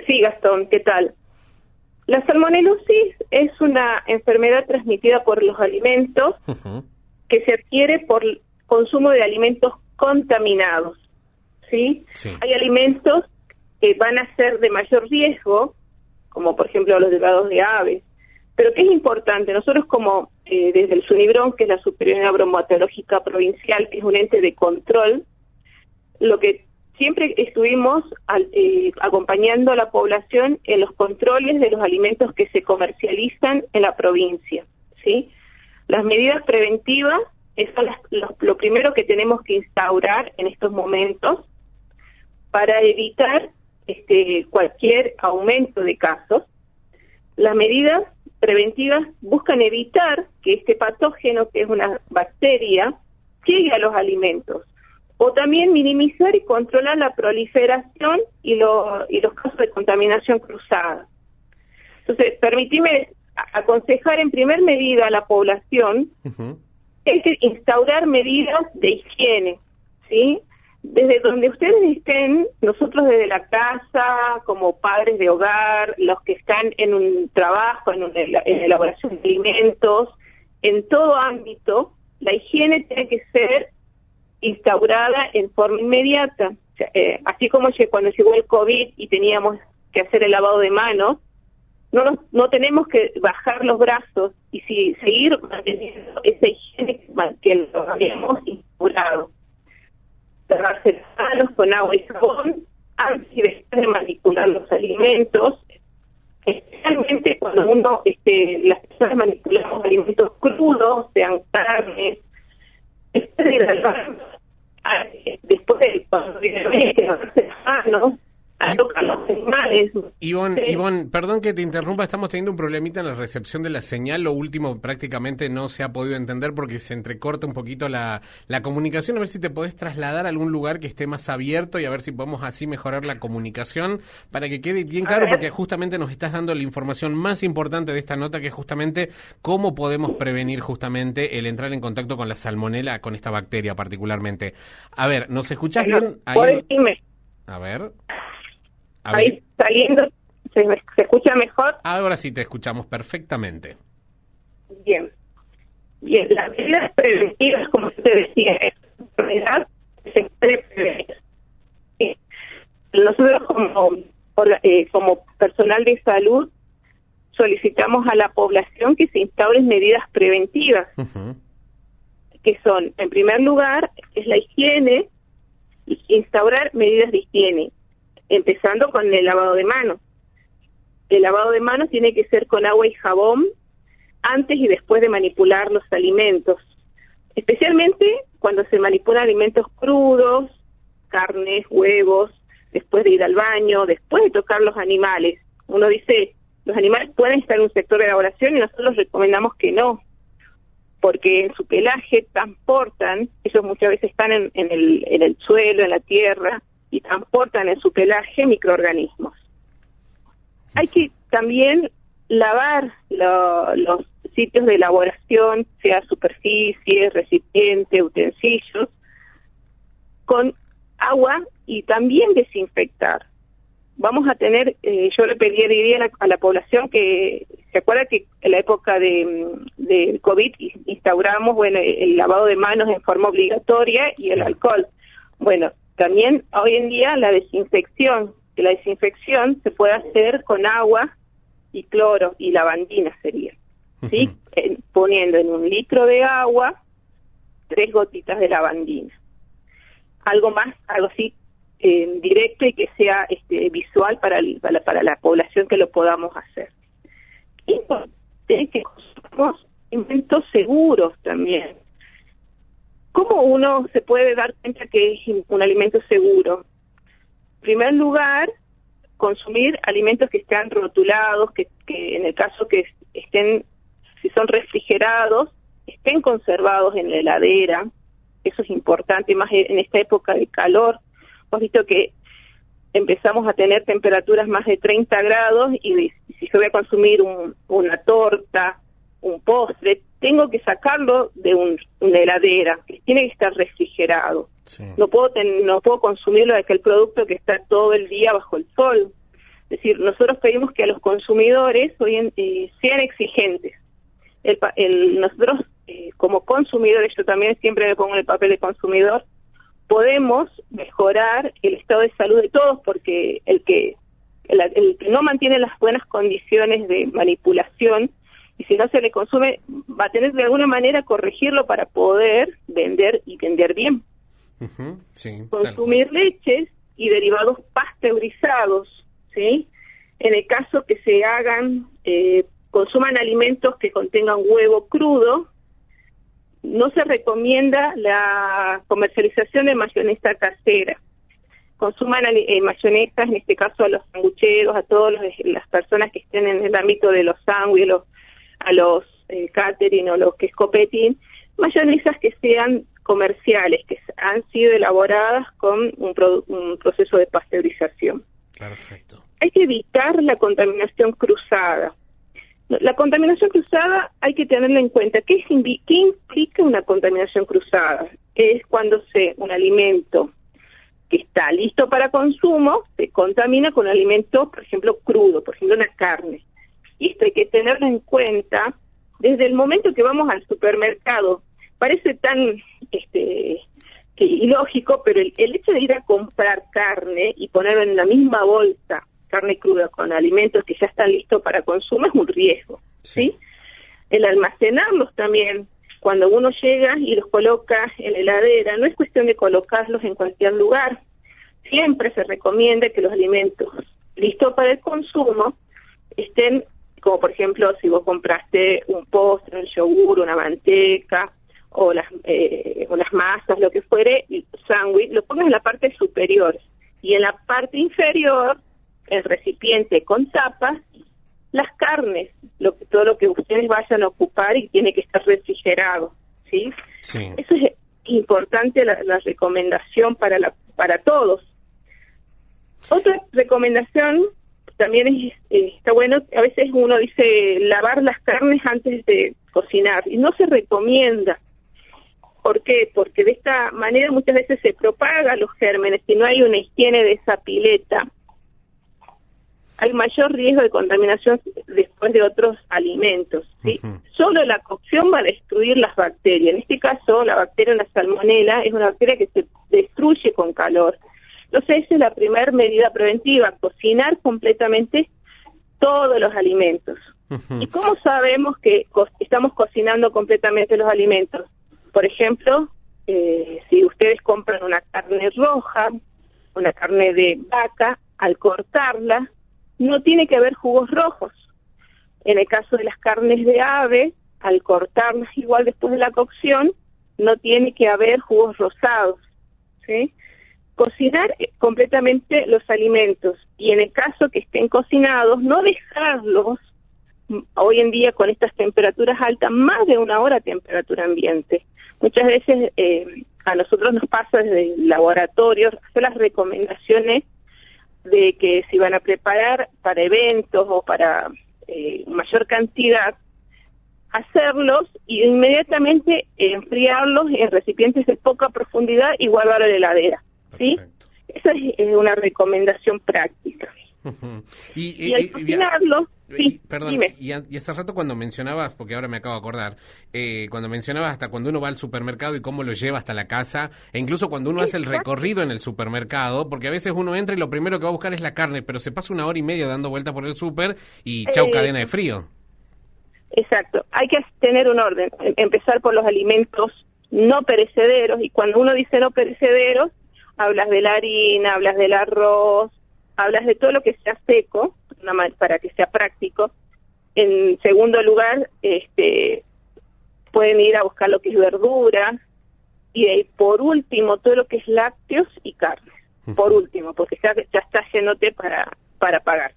Sí, Gastón, ¿qué tal? La salmonelosis es una enfermedad transmitida por los alimentos que se adquiere por consumo de alimentos contaminados, ¿sí? Sí. Hay alimentos que van a ser de mayor riesgo, como por ejemplo los derivados de aves, pero que es importante, nosotros como desde el SUNIBRON, que es la Superioridad Bromatológica Provincial, que es un ente de control, lo que siempre estuvimos acompañando a la población en los controles de los alimentos que se comercializan en la provincia, ¿sí? Las medidas preventivas son lo primero que tenemos que instaurar en estos momentos para evitar cualquier aumento de casos. Las medidas preventivas buscan evitar que este patógeno, que es una bacteria, llegue a los alimentos, o también minimizar y controlar la proliferación y los casos de contaminación cruzada. Entonces, permíteme aconsejar en primer medida a la población es instaurar medidas de higiene, ¿sí? Desde donde ustedes estén, nosotros desde la casa, como padres de hogar, los que están en un trabajo, en elaboración de alimentos, en todo ámbito, la higiene tiene que ser instaurada en forma inmediata. O sea, así como cuando llegó el COVID y teníamos que hacer el lavado de manos, no tenemos que bajar los brazos y seguir manteniendo esa higiene que lo habíamos instaurado. Lavarse las manos con agua y jabón antes y después de manipular los alimentos, especialmente cuando las personas manipulamos alimentos crudos, sean carnes, después de ir al baño, después de cuando lavarse las manos, a tocar los animales. Ivonne, perdón que te interrumpa, estamos teniendo un problemita en la recepción de la señal. Lo último prácticamente no se ha podido entender porque se entrecorta un poquito la comunicación. A ver si te podés trasladar a algún lugar que esté más abierto y a ver si podemos así mejorar la comunicación para que quede bien claro, porque justamente nos estás dando la información más importante de esta nota, que es justamente cómo podemos prevenir justamente el entrar en contacto con la salmonela, con esta bacteria particularmente. A ver, ¿nos escuchás bien? A ver. Ahí saliendo, ¿se escucha mejor? Ahora sí te escuchamos perfectamente. Bien, las medidas preventivas, como te decía, es una enfermedad que se puede prevenir. Nosotros como personal de salud solicitamos a la población que se instauren medidas preventivas, que son, en primer lugar, es la higiene, instaurar medidas de higiene, empezando con el lavado de manos. El lavado de manos tiene que ser con agua y jabón antes y después de manipular los alimentos, especialmente cuando se manipulan alimentos crudos, carnes, huevos, después de ir al baño, después de tocar los animales. Uno dice, los animales pueden estar en un sector de elaboración y nosotros recomendamos que no, porque en su pelaje transportan, ellos muchas veces están en el suelo, en la tierra, y transportan en su pelaje microorganismos. Hay que también lavar los sitios de elaboración, sea superficies, recipientes, utensilios, con agua y también desinfectar. Vamos a tener, yo le pediría a la población que se acuerda que en la época de COVID instauramos el lavado de manos en forma obligatoria y el alcohol. Bueno, también hoy en día la desinfección se puede hacer con agua y cloro y lavandina sería, ¿sí? Poniendo en 1 litro de agua 3 gotitas de lavandina. Algo así directo y que sea visual para la población que lo podamos hacer. Y que consumamos alimentos seguros también. ¿Cómo uno se puede dar cuenta que es un alimento seguro? En primer lugar, consumir alimentos que estén rotulados, que en el caso que estén, si son refrigerados, estén conservados en la heladera. Eso es importante, más en esta época de calor. Hemos visto que empezamos a tener temperaturas más de 30 grados y si yo voy a consumir una torta, un postre, tengo que sacarlo de una heladera, que tiene que estar refrigerado. Sí. No puedo consumirlo de aquel producto que está todo el día bajo el sol. Es decir, nosotros pedimos que a los consumidores sean exigentes. Nosotros, como consumidores, yo también siempre me pongo en el papel de consumidor, podemos mejorar el estado de salud de todos, porque el que no mantiene las buenas condiciones de manipulación, y si no se le consume, va a tener de alguna manera corregirlo para poder vender y vender bien. Sí, consumir leches y derivados pasteurizados, ¿sí? En el caso que se consuman alimentos que contengan huevo crudo, no se recomienda la comercialización de mayonesa casera. Consuman mayonesas, en este caso a los sangucheros, a todas las personas que estén en el ámbito de los sándwiches, a los catering o los que escopetín, mayonesas que sean comerciales, que han sido elaboradas con un proceso de pasteurización. Perfecto. Hay que evitar la contaminación cruzada. La contaminación cruzada hay que tenerla en cuenta. ¿Qué implica una contaminación cruzada? Es cuando un alimento que está listo para consumo se contamina con un alimento, por ejemplo, crudo, por ejemplo, una carne. Y esto hay que tenerlo en cuenta desde el momento que vamos al supermercado. Parece tan ilógico, pero el hecho de ir a comprar carne y ponerlo en la misma bolsa, carne cruda con alimentos que ya están listos para consumo, es un riesgo, ¿sí? El almacenarlos también, cuando uno llega y los coloca en la heladera, no es cuestión de colocarlos en cualquier lugar. Siempre se recomienda que los alimentos listos para el consumo estén, como por ejemplo, si vos compraste un postre, un yogur, una manteca, o unas masas, lo que fuere, el sándwich, lo pongas en la parte superior. Y en la parte inferior, el recipiente con tapas, las carnes, todo lo que ustedes vayan a ocupar, y tiene que estar refrigerado, ¿sí? Sí. Eso es importante, la recomendación para todos. Otra recomendación también está bueno, a veces uno dice lavar las carnes antes de cocinar, y no se recomienda. ¿Por qué? Porque de esta manera muchas veces se propagan los gérmenes. Si no hay una higiene de esa pileta, hay mayor riesgo de contaminación después de otros alimentos, ¿sí? Solo la cocción va a destruir las bacterias. En este caso, la bacteria, la salmonela, es una bacteria que se destruye con calor. Entonces, esa es la primera medida preventiva, cocinar completamente todos los alimentos. ¿Y cómo sabemos que estamos cocinando completamente los alimentos? Por ejemplo, si ustedes compran una carne roja, una carne de vaca, al cortarla, no tiene que haber jugos rojos. En el caso de las carnes de ave, al cortarlas igual después de la cocción, no tiene que haber jugos rosados, ¿sí? Cocinar completamente los alimentos, y en el caso que estén cocinados, no dejarlos, hoy en día con estas temperaturas altas, más de 1 hora a temperatura ambiente. Muchas veces a nosotros nos pasa desde el laboratorio hacer las recomendaciones de que si van a preparar para eventos o para mayor cantidad, hacerlos y inmediatamente enfriarlos en recipientes de poca profundidad y guardarlo en la heladera, ¿sí? Perfecto. Esa es una recomendación práctica. Y al cocinarlo... Sí, perdón, dime. y hace rato cuando mencionabas, porque ahora me acabo de acordar, cuando mencionabas hasta cuando uno va al supermercado y cómo lo lleva hasta la casa, e incluso cuando uno hace el recorrido en el supermercado, porque a veces uno entra y lo primero que va a buscar es la carne, pero se pasa 1 hora y media dando vueltas por el súper y chau cadena de frío. Exacto, hay que tener un orden, empezar por los alimentos no perecederos, y cuando uno dice no perecederos, hablas de la harina, hablas del arroz, hablas de todo lo que sea seco, para que sea práctico. En segundo lugar, pueden ir a buscar lo que es verdura, y por último todo lo que es lácteos y carnes, por último, porque ya está llenote para pagar.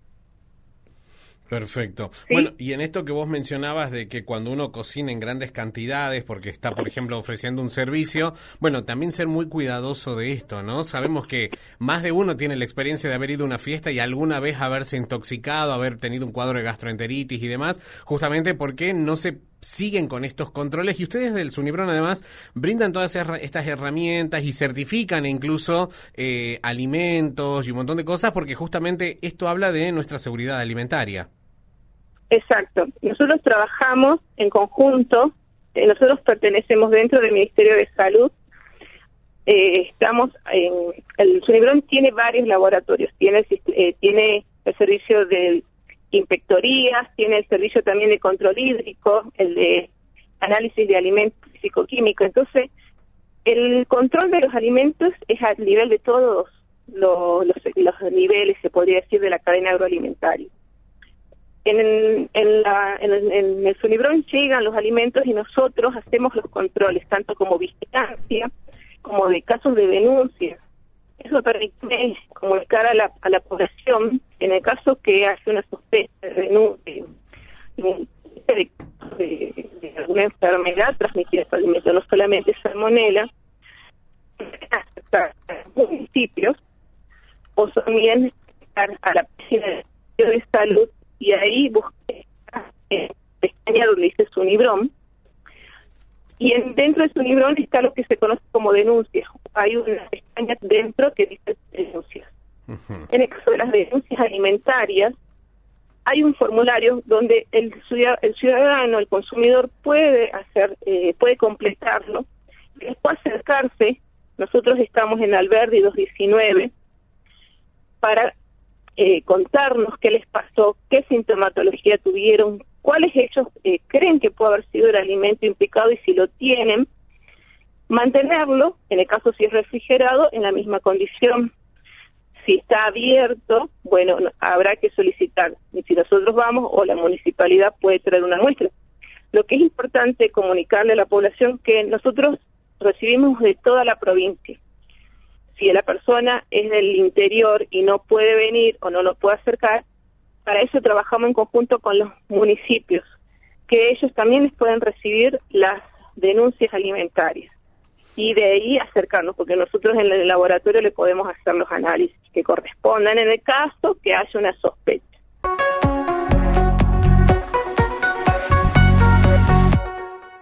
Perfecto. ¿Sí? Bueno, y en esto que vos mencionabas de que cuando uno cocina en grandes cantidades, porque está, por ejemplo, ofreciendo un servicio, bueno, también ser muy cuidadoso de esto, ¿no? Sabemos que más de uno tiene la experiencia de haber ido a una fiesta y alguna vez haberse intoxicado, haber tenido un cuadro de gastroenteritis y demás, justamente porque no se siguen con estos controles y ustedes del Sunibron además brindan todas estas herramientas y certifican incluso alimentos y un montón de cosas porque justamente esto habla de nuestra seguridad alimentaria. Exacto. Nosotros trabajamos en conjunto, nosotros pertenecemos dentro del Ministerio de Salud. El Sunibron tiene varios laboratorios, tiene el servicio de inspectorías, tiene el servicio también de control hídrico, el de análisis de alimentos psicoquímicos. Entonces, el control de los alimentos es a nivel de todos los niveles, se podría decir, de la cadena agroalimentaria. En el Sunibron llegan los alimentos y nosotros hacemos los controles, tanto como vigilancia, como de casos de denuncia. Eso permite comunicar a la población, en el caso que hace una sospecha de denuncia de alguna enfermedad transmitida por alimentos, no solamente salmonela, a municipios, o también a la página de salud, y ahí busqué pestaña donde dice Sunibron, y dentro de Sunibron está lo que se conoce como denuncias. Hay una pestaña dentro que dice denuncias. Uh-huh. En el caso de las denuncias alimentarias, hay un formulario donde el ciudadano, el consumidor puede completarlo, y después acercarse. Nosotros estamos en Alberdi 219 para contarnos qué les pasó, qué sintomatología tuvieron, cuáles ellos creen que puede haber sido el alimento implicado y si lo tienen, mantenerlo, en el caso si es refrigerado, en la misma condición. Si está abierto, bueno, habrá que solicitar. Y si nosotros vamos o la municipalidad puede traer una muestra. Lo que es importante comunicarle a la población que nosotros recibimos de toda la provincia. Si la persona es del interior y no puede venir o no lo puede acercar, para eso trabajamos en conjunto con los municipios, que ellos también les pueden recibir las denuncias alimentarias y de ahí acercarnos, porque nosotros en el laboratorio le podemos hacer los análisis que correspondan en el caso que haya una sospecha.